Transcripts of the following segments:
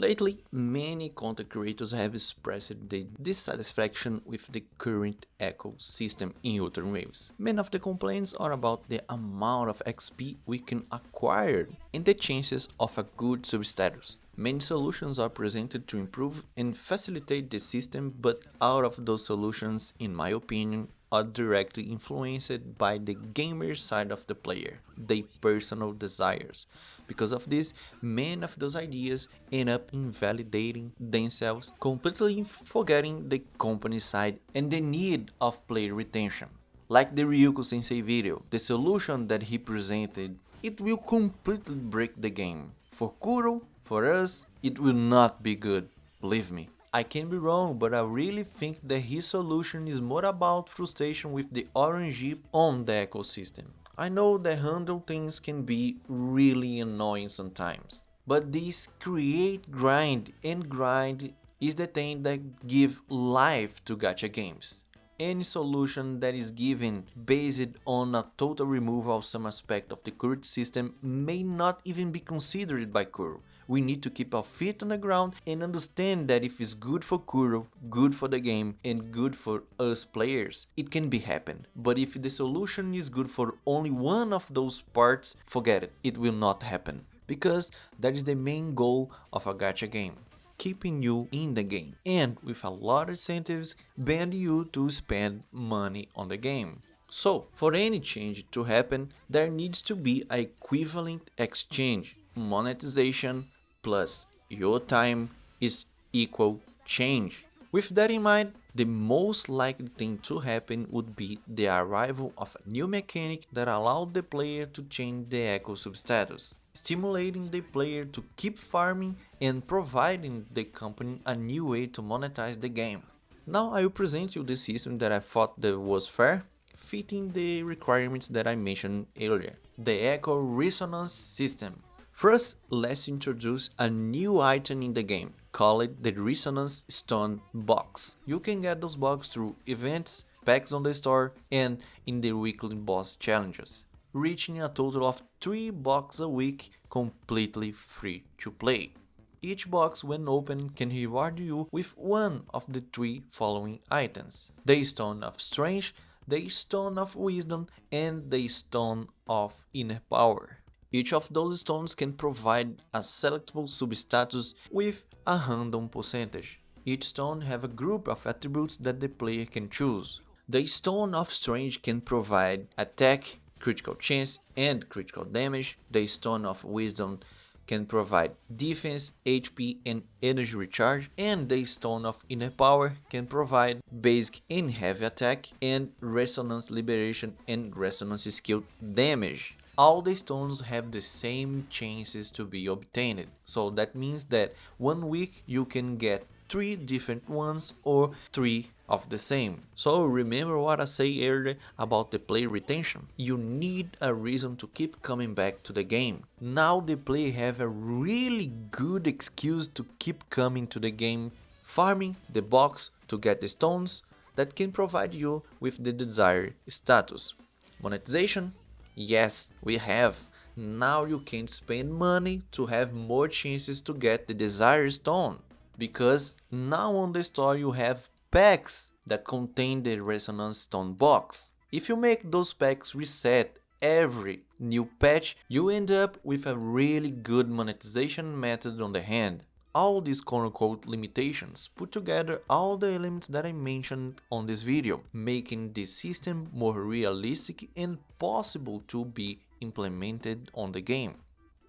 Lately, many content creators have expressed their dissatisfaction with the current ecosystem in Ultra Waves. Many of the complaints are about the amount of XP we can acquire and the chances of a good substatus. Many solutions are presented to improve and facilitate the system, but out of those solutions, in my opinion, are directly influenced by the gamer side of the player, their personal desires. Because of this, many of those ideas end up invalidating themselves, completely forgetting the company side and the need of player retention. Like the Ryuko Sensei video, the solution that he presented, it will completely break the game. For Kuro, for us, it will not be good, believe me. I can be wrong, but I really think that his solution is more about frustration with the RNG on the ecosystem. I know that handle things can be really annoying sometimes, but this create grind and grind is the thing that give life to gacha games. Any solution that is given based on a total removal of some aspect of the current system may not even be considered by Kuro. We need to keep our feet on the ground and understand that if it's good for Kuro, good for the game, and good for us players, it can be happen. But if the solution is good for only one of those parts, forget it, it will not happen. Because that is the main goal of a gacha game, keeping you in the game, and with a lot of incentives, bend you to spend money on the game. So, for any change to happen, there needs to be an equivalent exchange. Monetization plus your time is equal change. With that in mind, the most likely thing to happen would be the arrival of a new mechanic that allowed the player to change the eco substatus, stimulating the player to keep farming and providing the company a new way to monetize the game. Now I will present you the system that I thought that was fair, fitting the requirements that I mentioned earlier, the Echo Resonance System. First, let's introduce a new item in the game, called the Resonance Stone Box. You can get those boxes through events, packs on the store, and in the weekly boss challenges, reaching a total of 3 boxes a week completely free to play. Each box when open can reward you with one of the 3 following items: the Stone of Strength, the Stone of Wisdom, and the Stone of Inner Power. Each of those stones can provide a selectable substatus with a random percentage. Each stone have a group of attributes that the player can choose. The Stone of Strength can provide attack, critical chance, and critical damage. The Stone of Wisdom can provide defense, HP, and energy recharge, and the Stone of Inner Power can provide basic and heavy attack, and resonance liberation and resonance skill damage. All the stones have the same chances to be obtained, so that means that one week you can get 3 different ones or 3 of the same. So remember what I said earlier about the player retention? You need a reason to keep coming back to the game. Now the player have a really good excuse to keep coming to the game, farming the box to get the stones that can provide you with the desired status. Monetization? Yes, we have. Now you can spend money to have more chances to get the desired stone, because now on the store you have packs that contain the resonance stone box. If you make those packs reset every new patch, you end up with a really good monetization method on the hand. All these quote-unquote limitations put together all the elements that I mentioned on this video, making the system more realistic and possible to be implemented on the game.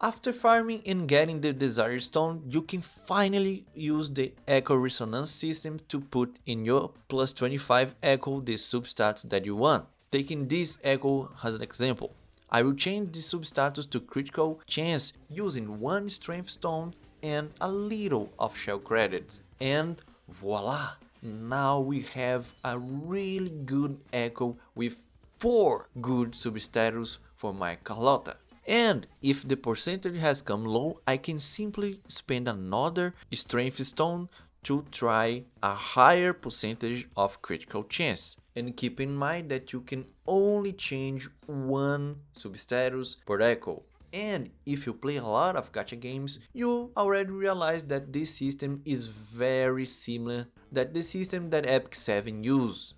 After farming and getting the desired stone, you can finally use the Echo Resonance system to put in your plus 25 Echo the substats that you want. Taking this Echo as an example, I will change the substatus to critical chance using 1 strength stone and a little of shell credits, and voila! Now we have a really good Echo with 4 good substatus for my Carlota. And if the percentage has come low, I can simply spend another strength stone to try a higher percentage of critical chance. And keep in mind that you can only change 1 substatus per echo. And if you play a lot of gacha games, you already realize that this system is very similar that the system that Epic 7 use.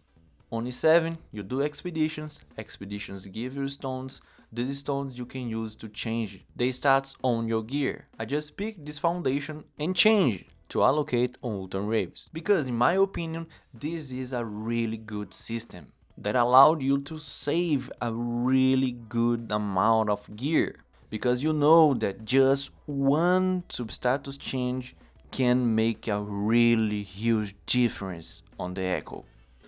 Only 7, you do expeditions, expeditions give you stones, these stones you can use to change the stats on your gear. I just pick this foundation and change to allocate on Ultra Waves. Because in my opinion, this is a really good system that allowed you to save a really good amount of gear. Because you know that just one substatus change can make a really huge difference on the echo.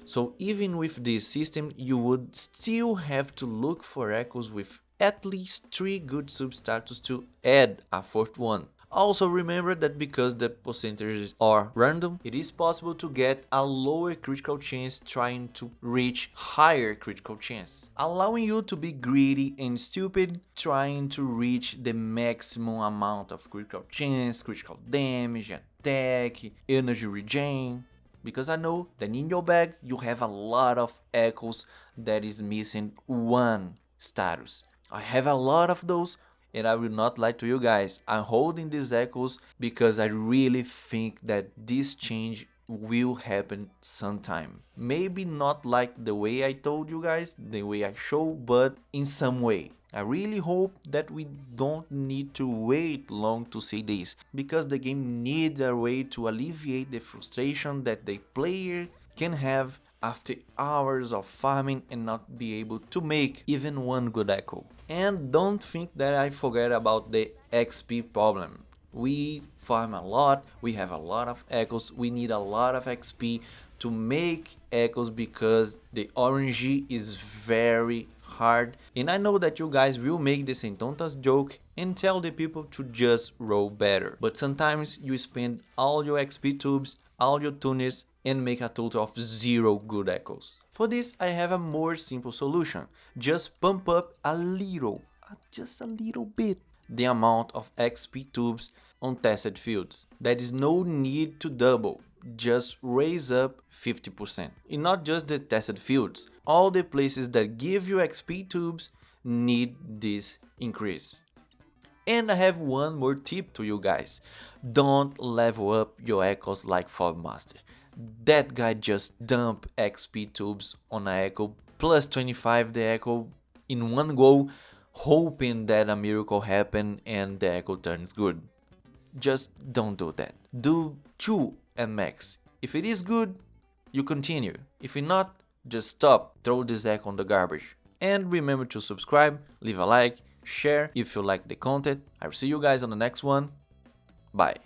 So even with this system, you would still have to look for echoes with at least 3 good substatus to add a 4th one. Also remember that because the percentages are random, it is possible to get a lower critical chance trying to reach higher critical chance, allowing you to be greedy and stupid trying to reach the maximum amount of critical chance, critical damage, attack, energy regen. Because I know that in your bag you have a lot of echoes that is missing 1 status. I have a lot of those, and I will not lie to you guys, I'm holding these echoes because I really think that this change will happen sometime. Maybe not like the way I told you guys, the way I show, but in some way. I really hope that we don't need to wait long to see this, because the game needs a way to alleviate the frustration that the player can have after hours of farming and not be able to make even 1 good echo. And don't think that I forget about the XP problem. We farm a lot, we have a lot of echoes, we need a lot of XP to make echoes because the RNG is very hard. And I know that you guys will make the Sentontas joke and tell the people to just roll better. But sometimes you spend all your XP tubes, all your tuners, and make a total of 0 good echoes. For this, I have a more simple solution. Just pump up a little, just a little bit, the amount of XP tubes on tested fields. There is no need to double, just raise up 50%. And not just the tested fields, all the places that give you XP tubes need this increase. And I have one more tip to you guys. Don't level up your echoes like Maxstter. That guy just dumped XP tubes on an echo plus 25 the echo in one go, hoping that a miracle happen and the echo turns good. Just don't do that. Do 2 and max. If it is good, you continue. If it not, just stop. Throw this echo on the garbage. And remember to subscribe, leave a like, share if you like the content. I will see you guys on the next one. Bye.